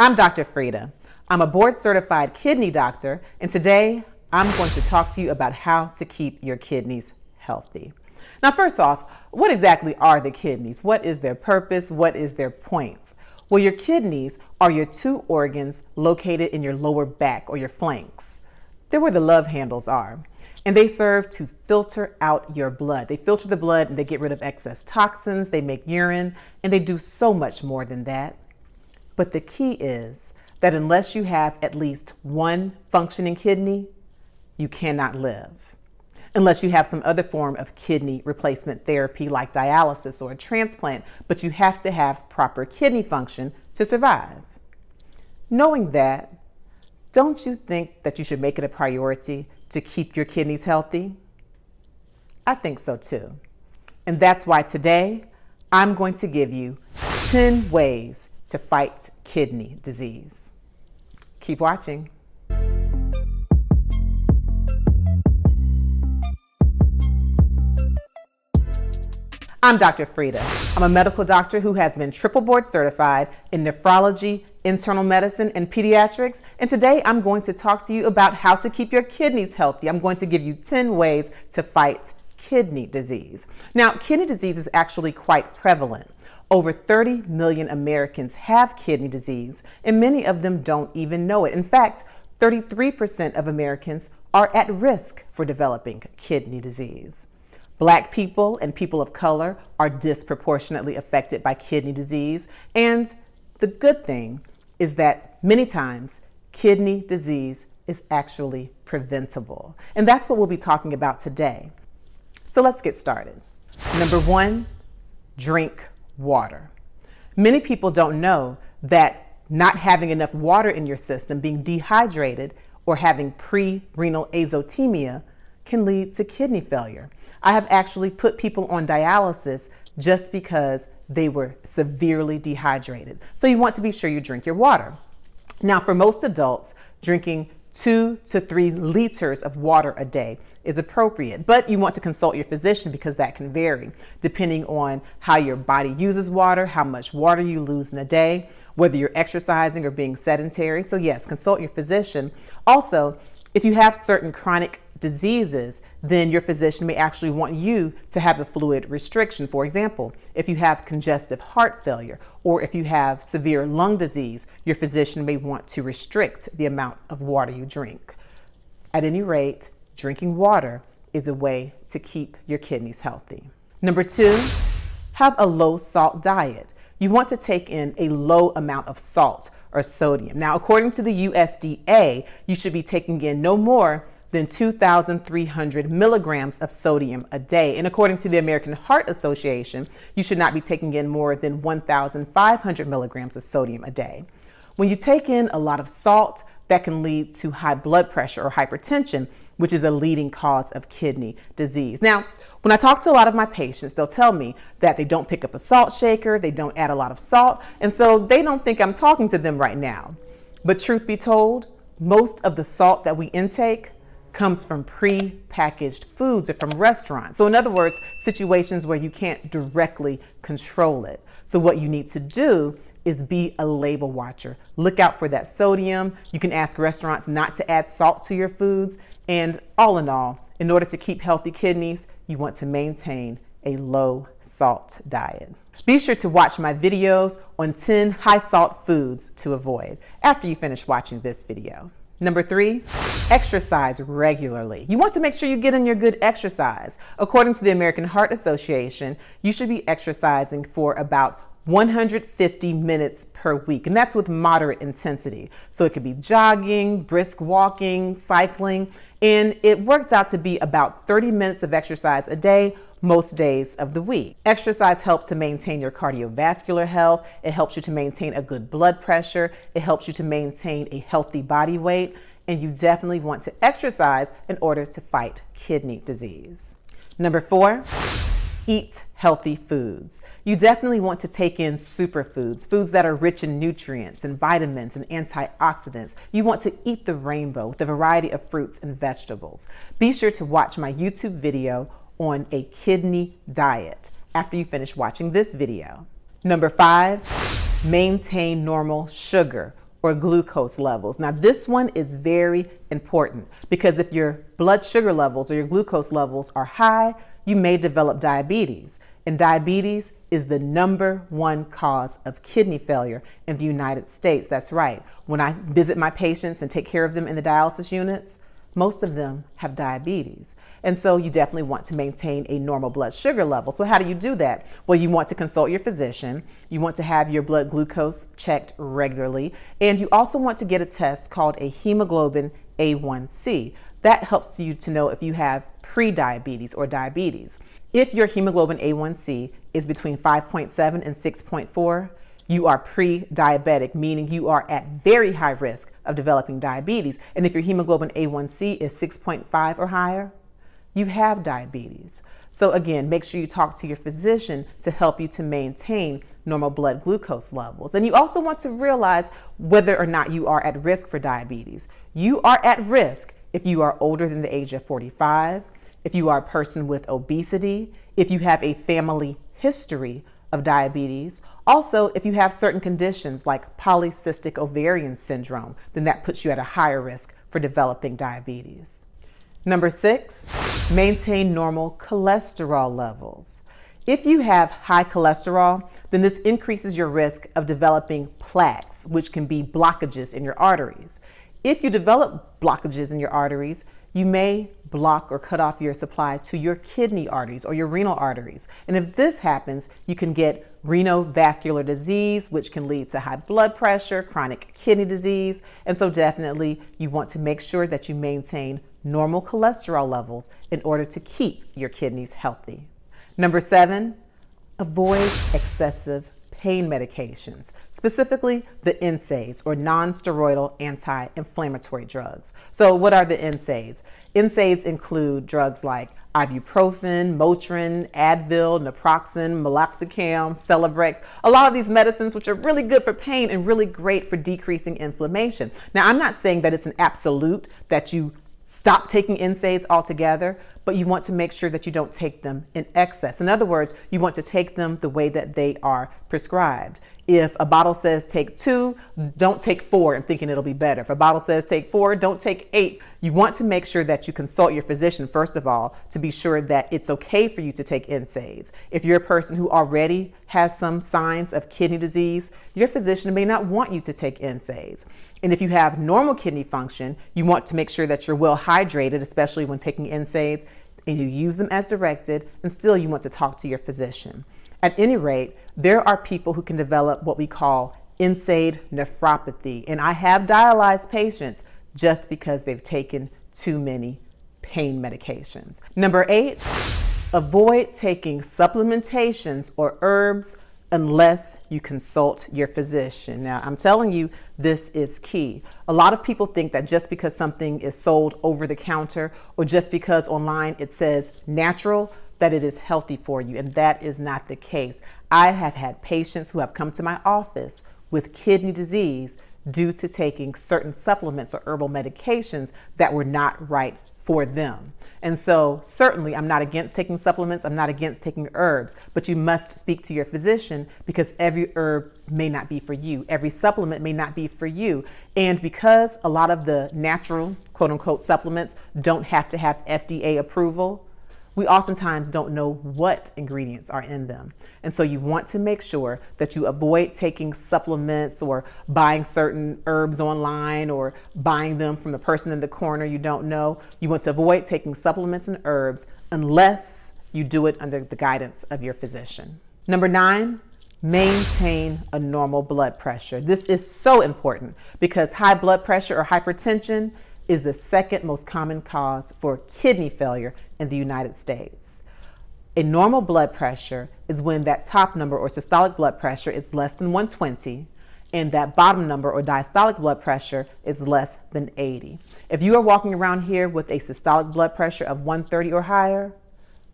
I'm Dr. Frida. I'm a board-certified kidney doctor, and today I'm going to talk to you about how to keep your kidneys healthy. Now, first off, what exactly are the kidneys? What is their purpose? What is their point? Well, your kidneys are your two organs located in your lower back or your flanks. They're where the love handles are. And they serve to filter out your blood. They filter the blood and they get rid of excess toxins, they make urine, and they do so much more than that. But the key is that unless you have at least one functioning kidney, you cannot live. Unless you have some other form of kidney replacement therapy like dialysis or a transplant, but you have to have proper kidney function to survive. Knowing that, don't you think that you should make it a priority to keep your kidneys healthy? I think so too. And that's why today I'm going to give you 10 ways to fight kidney disease. Keep watching. I'm Dr. Frida. I'm a medical doctor who has been triple board certified in nephrology, internal medicine, and pediatrics. And today I'm going to talk to you about how to keep your kidneys healthy. I'm going to give you 10 ways to fight kidney disease. Now, kidney disease is actually quite prevalent. Over 30 million Americans have kidney disease, and many of them don't even know it. In fact, 33% of Americans are at risk for developing kidney disease. Black people and people of color are disproportionately affected by kidney disease. And the good thing is that many times kidney disease is actually preventable. And that's what we'll be talking about today. So let's get started. Number one, drink water. Many people don't know that not having enough water in your system, being dehydrated, or having pre-renal azotemia can lead to kidney failure. I have actually put people on dialysis just because they were severely dehydrated. So you want to be sure you drink your water. Now, for most adults, drinking 2 to 3 liters of water a day is appropriate, but you want to consult your physician because that can vary depending on how your body uses water, how much water you lose in a day, whether you're exercising or being sedentary. So yes, consult your physician. Also, if you have certain chronic diseases, then your physician may actually want you to have a fluid restriction. For example, if you have congestive heart failure or if you have severe lung disease, your physician may want to restrict the amount of water you drink. At any rate, drinking water is a way to keep your kidneys healthy. Number two, have a low salt diet. You want to take in a low amount of salt or sodium. Now, according to the USDA, you should be taking in no more than 2,300 milligrams of sodium a day. And according to the American Heart Association, you should not be taking in more than 1,500 milligrams of sodium a day. When you take in a lot of salt, that can lead to high blood pressure or hypertension, which is a leading cause of kidney disease. Now, when I talk to a lot of my patients, they'll tell me that they don't pick up a salt shaker, they don't add a lot of salt, and so they don't think I'm talking to them right now. But truth be told, most of the salt that we intake comes from pre-packaged foods or from restaurants. So in other words, situations where you can't directly control it. So what you need to do is be a label watcher. Look out for that sodium. You can ask restaurants not to add salt to your foods. And all in all, in order to keep healthy kidneys, you want to maintain a low salt diet. Be sure to watch my videos on 10 high salt foods to avoid after you finish watching this video. Number three, exercise regularly. You want to make sure you get in your good exercise. According to the American Heart Association, you should be exercising for about 150 minutes per week, and that's with moderate intensity. So it could be jogging, brisk walking, cycling, and it works out to be about 30 minutes of exercise a day, most days of the week. Exercise helps to maintain your cardiovascular health. It helps you to maintain a good blood pressure. It helps you to maintain a healthy body weight, and you definitely want to exercise in order to fight kidney disease. Number four, eat healthy foods. You definitely want to take in superfoods, foods that are rich in nutrients and vitamins and antioxidants. You want to eat the rainbow with a variety of fruits and vegetables. Be sure to watch my YouTube video on a kidney diet after you finish watching this video. Number 5, maintain normal sugar or glucose levels. Now, this one is very important because if your blood sugar levels or your glucose levels are high, you may develop diabetes. And diabetes is the #1 cause of kidney failure in the United States. That's right. When I visit my patients and take care of them in the dialysis units, most of them have diabetes. And so you definitely want to maintain a normal blood sugar level. So how do you do that? Well, you want to consult your physician. You want to have your blood glucose checked regularly. And you also want to get a test called a hemoglobin A1C. That helps you to know if you have pre-diabetes or diabetes. If your hemoglobin A1C is between 5.7 and 6.4, you are pre-diabetic, meaning you are at very high risk of developing diabetes. And if your hemoglobin A1C is 6.5 or higher, you have diabetes. So again, make sure you talk to your physician to help you to maintain normal blood glucose levels. And you also want to realize whether or not you are at risk for diabetes. You are at risk if you are older than the age of 45, if you are a person with obesity, if you have a family history of diabetes. Also, if you have certain conditions like polycystic ovarian syndrome, then that puts you at a higher risk for developing diabetes. Number 6, maintain normal cholesterol levels. If you have high cholesterol, then this increases your risk of developing plaques, which can be blockages in your arteries. If you develop blockages in your arteries, you may block or cut off your supply to your kidney arteries or your renal arteries. And if this happens, you can get renal vascular disease, which can lead to high blood pressure, chronic kidney disease. And so definitely you want to make sure that you maintain normal cholesterol levels in order to keep your kidneys healthy. Number 7, avoid excessive pain medications, specifically the NSAIDs or non-steroidal anti-inflammatory drugs. So what are the NSAIDs? NSAIDs include drugs like ibuprofen, Motrin, Advil, naproxen, meloxicam, Celebrex, a lot of these medicines which are really good for pain and really great for decreasing inflammation. Now, I'm not saying that it's an absolute that you stop taking NSAIDs altogether, but you want to make sure that you don't take them in excess. In other words, you want to take them the way that they are prescribed. If a bottle says take 2, don't take 4 and thinking it'll be better. If a bottle says take 4, don't take 8. You want to make sure that you consult your physician, first of all, to be sure that it's okay for you to take NSAIDs. If you're a person who already has some signs of kidney disease, your physician may not want you to take NSAIDs. And if you have normal kidney function, you want to make sure that you're well hydrated, especially when taking NSAIDs, and you use them as directed, and still you want to talk to your physician. At any rate, there are people who can develop what we call NSAID nephropathy, and I have dialyzed patients just because they've taken too many pain medications. Number 8, avoid taking supplementations or herbs unless you consult your physician. Now, I'm telling you, this is key. A lot of people think that just because something is sold over the counter or just because online it says natural, that it is healthy for you, and that is not the case. I have had patients who have come to my office with kidney disease due to taking certain supplements or herbal medications that were not right for them. And so certainly I'm not against taking supplements, I'm not against taking herbs, but you must speak to your physician because every herb may not be for you. Every supplement may not be for you. And because a lot of the natural, quote unquote, supplements don't have to have FDA approval, we oftentimes don't know what ingredients are in them. And so you want to make sure that you avoid taking supplements or buying certain herbs online or buying them from the person in the corner you don't know. You want to avoid taking supplements and herbs unless you do it under the guidance of your physician. Number 9, maintain a normal blood pressure. This is so important because high blood pressure or hypertension is the second most common cause for kidney failure in the United States. A normal blood pressure is when that top number or systolic blood pressure is less than 120 and that bottom number or diastolic blood pressure is less than 80. If you are walking around here with a systolic blood pressure of 130 or higher,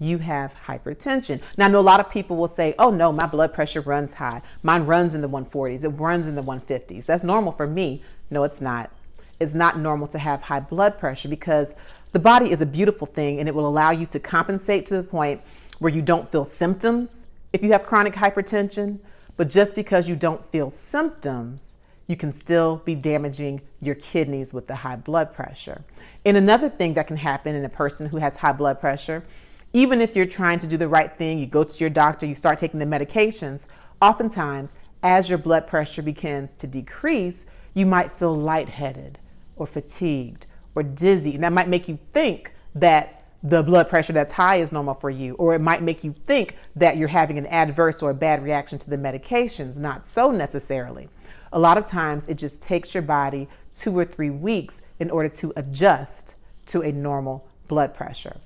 you have hypertension. Now, I know a lot of people will say, oh no, my blood pressure runs high. Mine runs in the 140s, it runs in the 150s. That's normal for me. No, it's not. It's not normal to have high blood pressure because the body is a beautiful thing and it will allow you to compensate to the point where you don't feel symptoms if you have chronic hypertension. But just because you don't feel symptoms, you can still be damaging your kidneys with the high blood pressure. And another thing that can happen in a person who has high blood pressure, even if you're trying to do the right thing, you go to your doctor, you start taking the medications, oftentimes as your blood pressure begins to decrease, you might feel lightheaded or fatigued or dizzy. And that might make you think that the blood pressure that's high is normal for you, or it might make you think that you're having an adverse or a bad reaction to the medications. Not so necessarily. A lot of times it just takes your body 2 or 3 weeks in order to adjust to a normal blood pressure.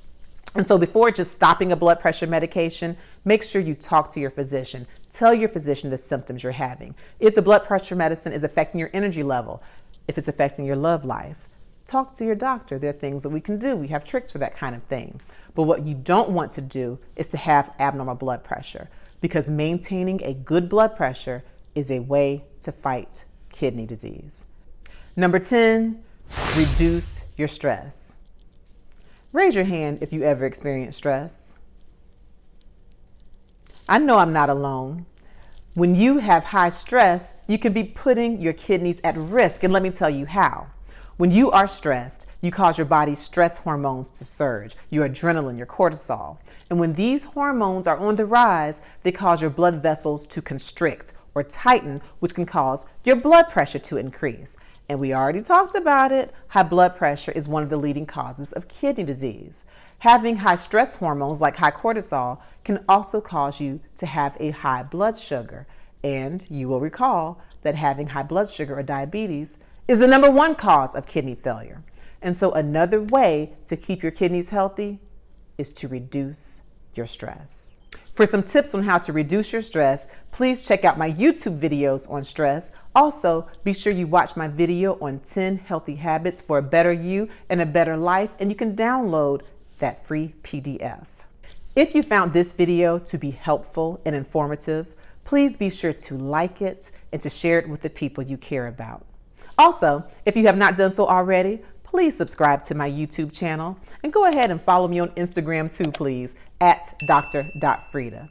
And so before just stopping a blood pressure medication, make sure you talk to your physician. Tell your physician the symptoms you're having. If the blood pressure medicine is affecting your energy level, if it's affecting your love life, talk to your doctor. There are things that we can do. We have tricks for that kind of thing. But what you don't want to do is to have abnormal blood pressure, because maintaining a good blood pressure is a way to fight kidney disease. Number 10, reduce your stress. Raise your hand if you ever experience stress. I know I'm not alone. When you have high stress, you can be putting your kidneys at risk, and let me tell you how. When you are stressed, you cause your body's stress hormones to surge, your adrenaline, your cortisol. And when these hormones are on the rise, they cause your blood vessels to constrict or tighten, which can cause your blood pressure to increase. And we already talked about it. High blood pressure is one of the leading causes of kidney disease. Having high stress hormones like high cortisol can also cause you to have a high blood sugar. And you will recall that having high blood sugar or diabetes is the number 1 cause of kidney failure. And so another way to keep your kidneys healthy is to reduce your stress. For some tips on how to reduce your stress, please check out my YouTube videos on stress. Also, be sure you watch my video on 10 healthy habits for a better you and a better life, and you can download that free PDF. If you found this video to be helpful and informative, please be sure to like it and to share it with the people you care about. Also, if you have not done so already, please subscribe to my YouTube channel and go ahead and follow me on Instagram too, please, at dr.frida.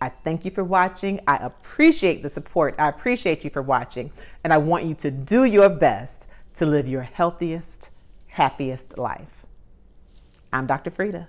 I thank you for watching. I appreciate the support. I appreciate you for watching, and I want you to do your best to live your healthiest, happiest life. I'm Dr. Frida.